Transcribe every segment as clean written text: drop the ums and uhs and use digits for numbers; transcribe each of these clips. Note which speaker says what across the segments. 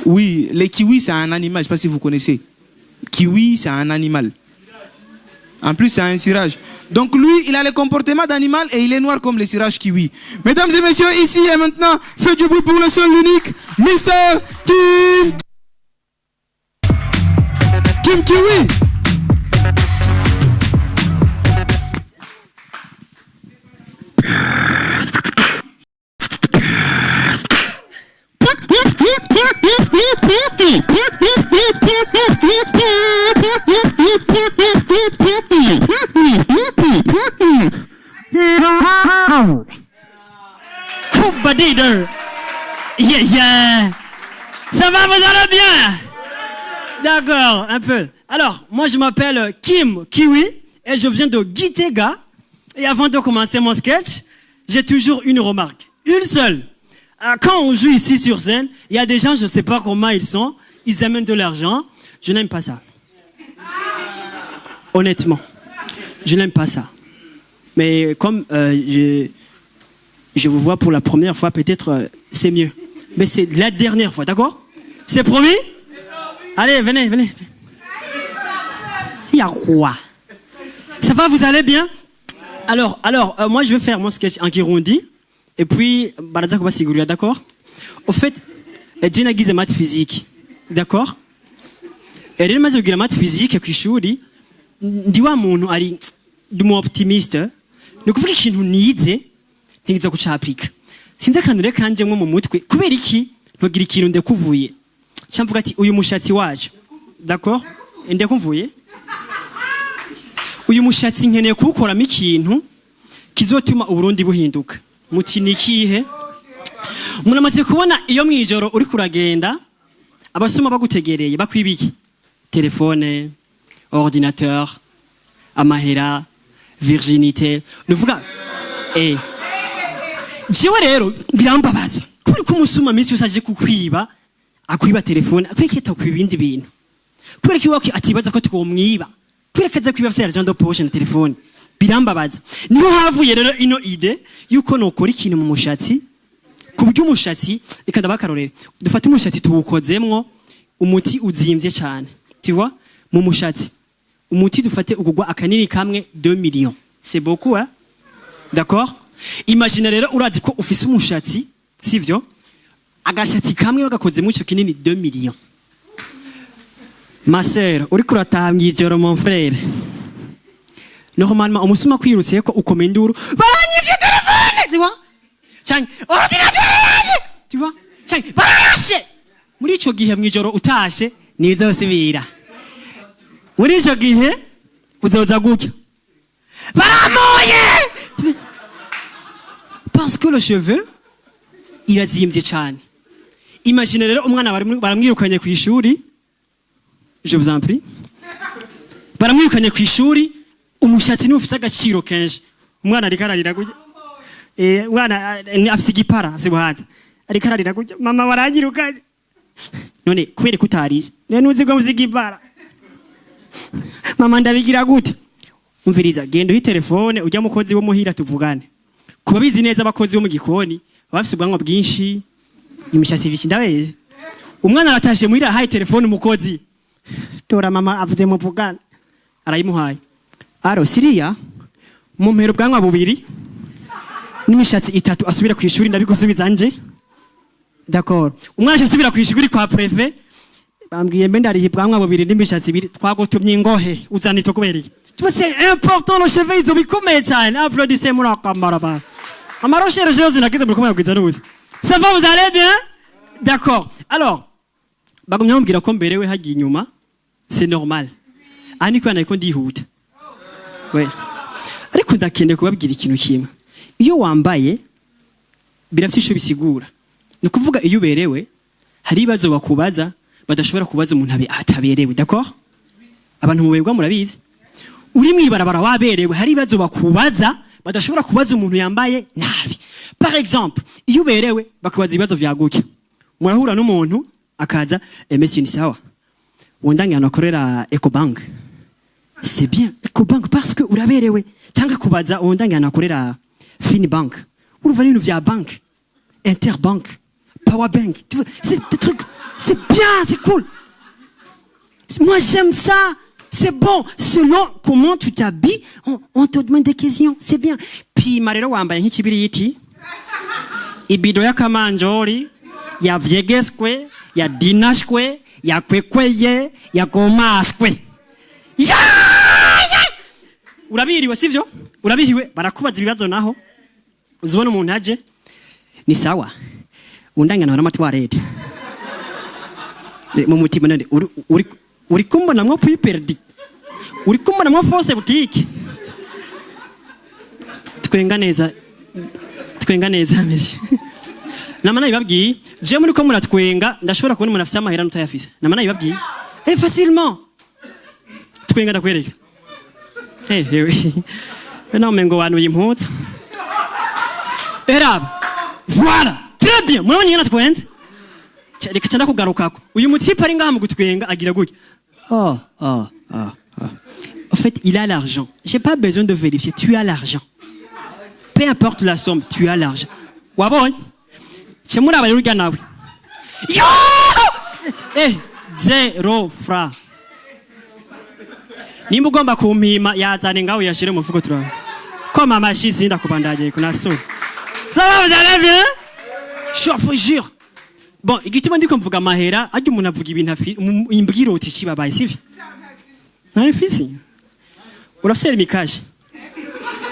Speaker 1: Oui, les kiwis, c'est un animal. Je ne sais pas si vous connaissez. Kiwi, c'est un animal. En plus, c'est un cirage. Donc lui, il a le comportement d'animal et il est noir comme les cirages kiwi. Mesdames et messieurs, ici et maintenant, faites du bruit pour le seul unique, Mr. Kim Kiwi.
Speaker 2: Yeah, yeah. Ça va, vous allez bien? D'accord, un peu. Alors, moi je m'appelle Kim Kiwi et je viens de Gitega. Et avant de commencer mon sketch, j'ai toujours une remarque. Une seule. Quand on joue ici sur scène, il y a des gens, je ne sais pas comment ils sont, ils amènent de l'argent. Je n'aime pas ça. Honnêtement, je n'aime pas ça. Mais comme je vous vois pour la première fois, peut-être c'est mieux. Mais c'est la dernière fois, d'accord? C'est promis? Allez, venez, venez. Il y a quoi? Ça va, vous allez bien? Alors, moi je vais faire mon sketch en Kirundi. Et puis, baraza kuba sigurira, d'accord? Au fait, j'ai nagize maths physique, d'accord? Et rero maze kugira maths physique ku ishuri, ndi wa muntu ari dumu optimiste. Ni kuvuga ikintu nize, ntigiza kucaplika. Sinzi akantu kanje mwe mu mutwe, kubera iki ntogira ikintu ndekuvuye. Chamvuga ati uyu mushatsi waje, d'accord? Ndekuvuye. Uyu mushatsi nkeneye kuwukoramo ikintu kizotuma Uburundi buhinduka. Muti nikihe? Munamaze kubona iyo mwijoro uri kuragenda abasoma bagutegereye bakwibiki telefone, ordinateur, amahera, virginité. Nuvuga jewe rero birambabaza kubera ko umusuma minsi usaje kukwiba akwiba telefone akweketa kwibindi bintu kubera ko waki atibaza ko twomwiba kubera kaza kwiba vya argent de poche na telefone. Birambabaza. Niho havuye rero ino ide yuko nokora ikintu mu mushatsi kuburyo umushatsi ikanda bakarorera dufate umushatsi tuwukozemwo umuti uzimvye cyane, tu vois? Mu mushatsi umuti dufate ugugwa akanini kamwe 2 millions, c'est beaucoup, hein? D'accord? Imagine rero urazi ko ufise umushatsi, sivyo? Agashatsi kamwe bagakozemo ico kinini 2 millions. Ma sœur, uri kurataha mwijoro mon frère. Normalement, umusuma kwirutse ko ukomeye induru baranyivye telefone, tu vois? Cyane ordinateur, tu vois? Cyane barashe. Muri ico gihe mwijoro utashe nizosubira. Muri ico gihe uzoza gutyo. Baramoye! Parce que le cheveu irazimvye cyane. Imagine rero umwana baramwirukanye ku ishuri. Je vous en prie. Baramwirukanye ku ishuri. Umushatsi ni ufite agaciro kenshi. Umwana ari kararira gutya. Umwana afite igipara, afite buhanze. Ari kararira gutya. Mama barangiruka. None kubera kutarije. None uzi ko muzigi igipara. Mama ndabigira gute? Umviriza, genda uhi telefone ujya mukozi wo muhira tuvugane. Kuba bizi neza abakozi bo mu gikoni, bafite ubwanwa bwinshi, imishatsi biki ndabeje. Umwana aratashe muhira haye telefone umukozi. Tora mama avuze muvugane. Arayimuhaye. Aro siriya mumpera ubwanwa bubiri n'imishatsi 3 asubira ku ishuri ndabigusubiza nje. D'accord. Umwana asubira ku ishuri kwa préfet bambwiye mbe ndarihi bwanwa bubiri n'imishatsi 2 twagotumye ingohe uzanito kubera iki. C'est important le cheveu izo bikomeye cyane. Applaudissez muri akamara ba. Amaroshere jose nagize muri komeye kwiza n'ubuzi. Ça va, vous allez bien? D'accord. Alors bagumye bambwira ko mbere we hagiye inyuma. C'est normal. Aniko yanayiko ndihuta. We. Ariko ndakende kubabwira ikintu kimwe. Iyo wambaye birafite isho bisigura. Ni kuvuga iyo uberewe hari ibibazo bakubaza badashobora kubaza umuntu ataberewe, d'accord? Abantu muberwa murabizi. Uri mwibarabara waberewe hari ibibazo bakubaza badashobora kubaza umuntu yambaye nabi. Par exemple, iyo uberewe bakubaza ibibazo vyaguke. Murahura n'umuntu akaza monsieur ni sawa. Wondange anakorera Ecobank. C'est bien Ecobank parce que uraberewe cyangwa kubaza wondange anakorera Finibank. Urumva n'ibintu vya bank, Interbank, Powerbank. C'est des trucs C'est bien, c'est cool. Moi, j'aime ça. C'est bon. Selon comment tu t'habilles, on te demande des questions. C'est bien. Puis, marero wambaye nk'ikibiriti. Ibido y'akamanjori, yavyegeskwe, yadinashkwe, yakwekweye, yakomaskwe. Urabiriwe sivyo? Urabihiwe barakubaza ibibazo naho. Uzibona umuntu aje ni sawa. Undangana n'amatwarete. Mu mutima nande uri kumbona mwo piperdi. Uri kumbona mwo force boutique. Twenga neza mesi. Namana ibabwiye je muri ko muratwenga ndashobora kubona umuntu afite amahera n'utayafise. Namana ibabwiye facilement. Twenga ndakwereka. Non mengo wanu yimpuzu. Erab. Voilà. Très bien. Murabonye ngana twenze. Reka cyanda kugarukako. Uyu mutipe ari ngaha mu gutwenga agira gutya. En fait, il a l'argent. J'ai pas besoin de vérifier. Tu as l'argent. Peu importe la somme, tu as l'argent. Wabonye? Chemura bari urya nawe. Yo! 0 francs. Nimba ugomba kumpima yazane ngaho yashire mu fuko turawe. Ko mama shizi ndakubandagiye kuna so. Ça va, vous allez bien? Je vous jure. Bon, igituma ndiko mvuga mahera, ajye umuntu avuga ibintu imbwiro uti kibabaye sivyo? Nawe fisi. Urafise imikaje.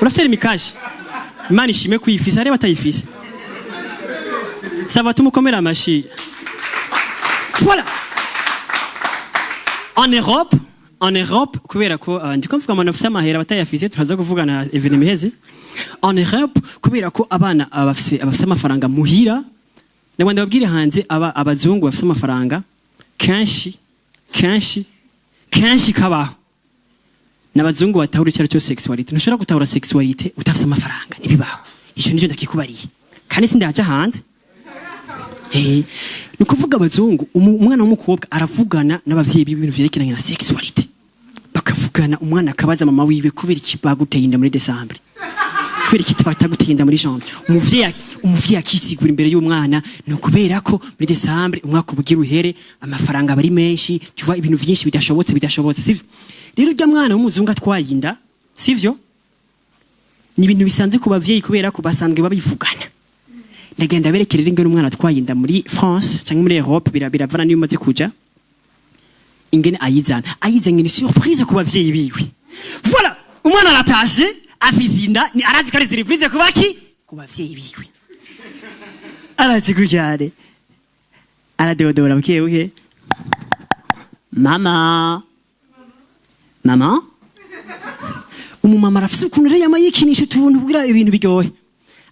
Speaker 2: Urafise imikaje. Imana ishime kuyifisa areba atayifise. Ça va tumukomera amashi. Voilà. En Europe, kubera ko ndiko mvuga abantu bafise amahera batayafise turaza kuvugana evenement heze. En Europe, kubera ko abana abafise amafaranga muhira, nabandi babwire hanze abazungu bafise amafaranga kenshi kabaho. N'abazungu batahura icyo cyo sexuality. Ntushobora gutahura sexuality utafise amafaranga nibibaho. Icyo nijo ndakikubariye. Kandi sindahaja hanze. Nukuvuga abazungu umwana w'umukobwa aravugana n'abavyeyi b'ibintu vyerekeranye na sexuality. Bakavugana umwana akabaza mama wiwe kubera iki baguteye inda muri December. Kubera iki bataguteye inda muri Janvier. Umuvyeyi akisigura imbere y'umwana no kubera ko muri December umwaka ubugira uhere amafaranga bari menshi, tuva ibintu vyinshi bidashobotse sivyo? Rero ujya mwana w'umuzungu atwayinda sivyo? Ni ibintu bisanzwe ku bavyeyi kubera ko basanzwe babivugana. Ndagenda berekerera ingene umwana atwayinda muri France cyangwa muri Europe biravana niyo umaze kuja. Ingene ayizanye ni surprise ku bavyeyi biwe. Voilà, umwana aratashe afizinda ni arazi kare surprise ku baki ku bavyeyi biwe. Arachikujare. Aradeodora buke. Mama. Umumama arafise ukuntu rero yamayikinisha tubuntu kugira ibintu biryohe.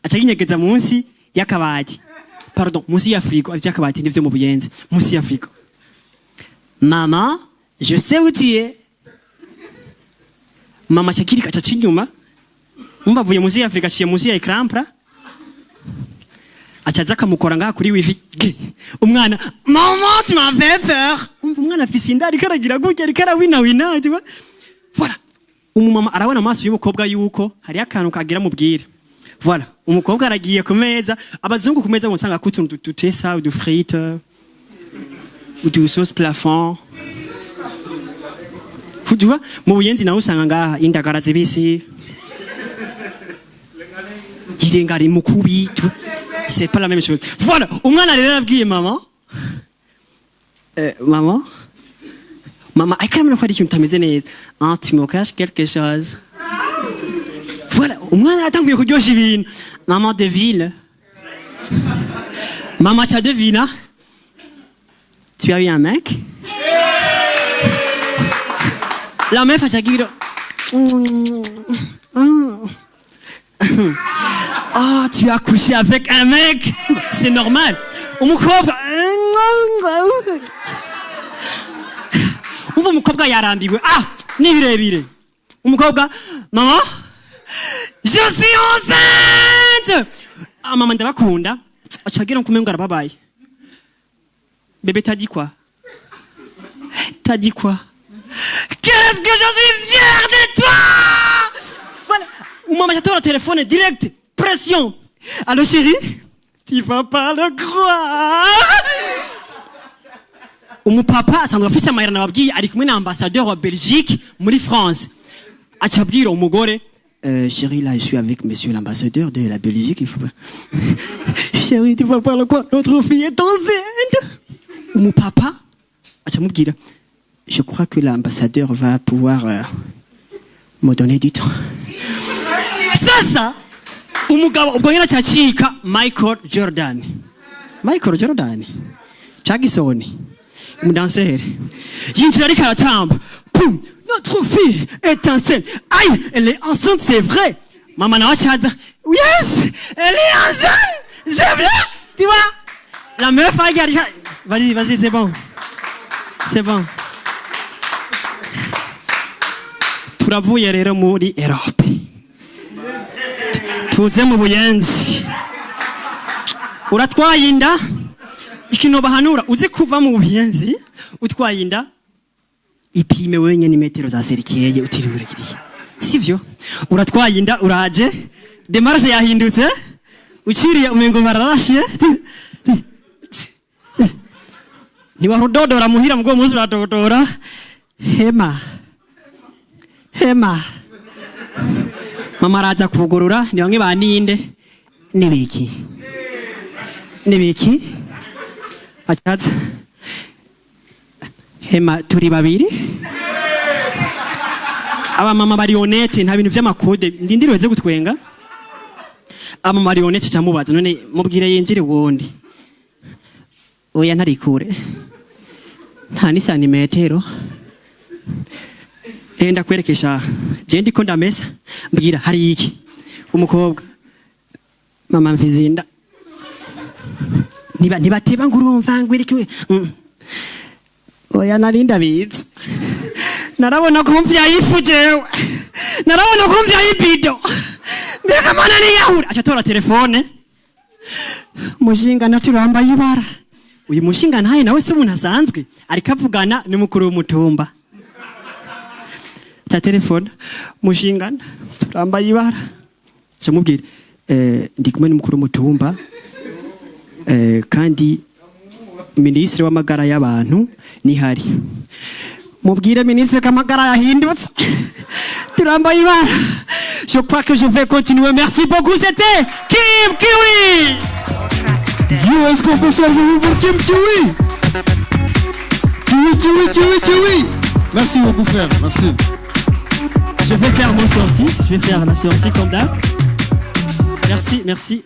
Speaker 2: Acaginyegeza munsi yakabati. Pardon, munsi ya frigo, yakabati ndivyo mu buyenzi. Munsi ya frigo. Maman, je sais où tu es. Mama shakiri kacha chinyuma. Umba vuye munsi ya Afrika ciye munsi ya Ekrampra. Achaza kamukora ngaha kuri wifi. Umwana, maman tu m'as fait peur. Umwana fisinda arikaragira gutya arikarawina, tu vois. Voilà. Umumama arabona amaso y'umukobwa yuko hari akantu kagira mubwira. Voilà. Umukobwa aragiye ku meza, abazungu ku meza bonsanga kutuntu tutesa, du frites. Ou du sauce plafond. Tu vois, mu buyenzi naho usanga ngaha indagara zibisi. Irengari mukubi. C'est pas la même chose. Voilà, umwana rero abwiye maman. Maman, akamena ko ari ikintu tameze neza. Tu me caches quelque chose. Voilà, umwana atanguye kuryosha ibintu. Maman devine. Maman ça devine. Tu as eu un mec? La meuf a chaque oh, tu as couché avec un mec? C'est normal. Umukobwa umva umukobwa yarambiwe. Ni birebire. Umukobwa, maman, je suis enceinte. Maman ndabakunda. Acagira nkumengo arababaye. Bébé, t'as dit quoi? T'as dit quoi? Qu'est-ce que je suis fier de toi! Voilà. Maman, j'attends le téléphone direct. Pression. Allô, chérie? Tu vas pas le croire. umupapa asanzwe afise amahera nababwiye ari kumwe na ambassadeur wa Belgique muri France acabwira umugore chérie là je suis avec monsieur l'ambassadeur de la Belgique il faut pas chérie tu vas voir quoi notre fille est enceinte umupapa acamubwira je crois que l'ambassadeur va pouvoir me donner du temps sasa umugabo ubwo nyina cyacika Michael Jordan Chagisoni umudanseri yinjira ariko aratamba Poum, notre fille est enceinte aïe elle est enceinte c'est vrai mama nawe acaza yes elle est enceinte c'est vrai tu vois la meuf a gardé vas-y c'est bon turavuye rero muri Europe tuze mu Buyenzi uratwaye inda ikintu bahanura uzi kuva mu Buyenzi utwaye inda ipime wenyine metero za serikeye utiriwe kiriya sivyo uratwaye inda uraje demarche yahindutse uciriye umengo bararashe ni warudodora muhira mgo muzi uradodora hema mama araza kuvugurura ni bamwe baninde nibiki acaza hema turi babiri aba mama marionette nta bintu vy'amakode ndindiriwe ze gutwenga aba marionette cyamubaza none mubwire yinjire wundi oya ntari kure nta ni santimetero enda kwerekesha je ndiko ndamesa mbwira hari iki umukobwa mama mfizinda nibateba ngurumva ngwirikiwe oya narinda biza narabona ko mvya yifujewe narabona ko mvya yibido mbega mana ni yahura achatora telefone mushinga naturamba yibara uyu mushinga ntaye nawe se umuntu asanzwe ariko avugana n'umukuru w'umutumba ta telefone mushinga turamba yibara chamubwira ndi kumwe n'umukuru w'umutumba kandi ministre w'amagara y'abantu ni hari mubwire ministre k'amagara yahindutse turamba yibara je crois que je vais continuer merci beaucoup c'était Kim Kiwi
Speaker 1: Est-ce qu'on peut faire du nouveau Kim Kiwi Kiwi Merci beaucoup frère, merci.
Speaker 2: Je vais faire mon sortie, je vais faire la sortie comme d'hab. Merci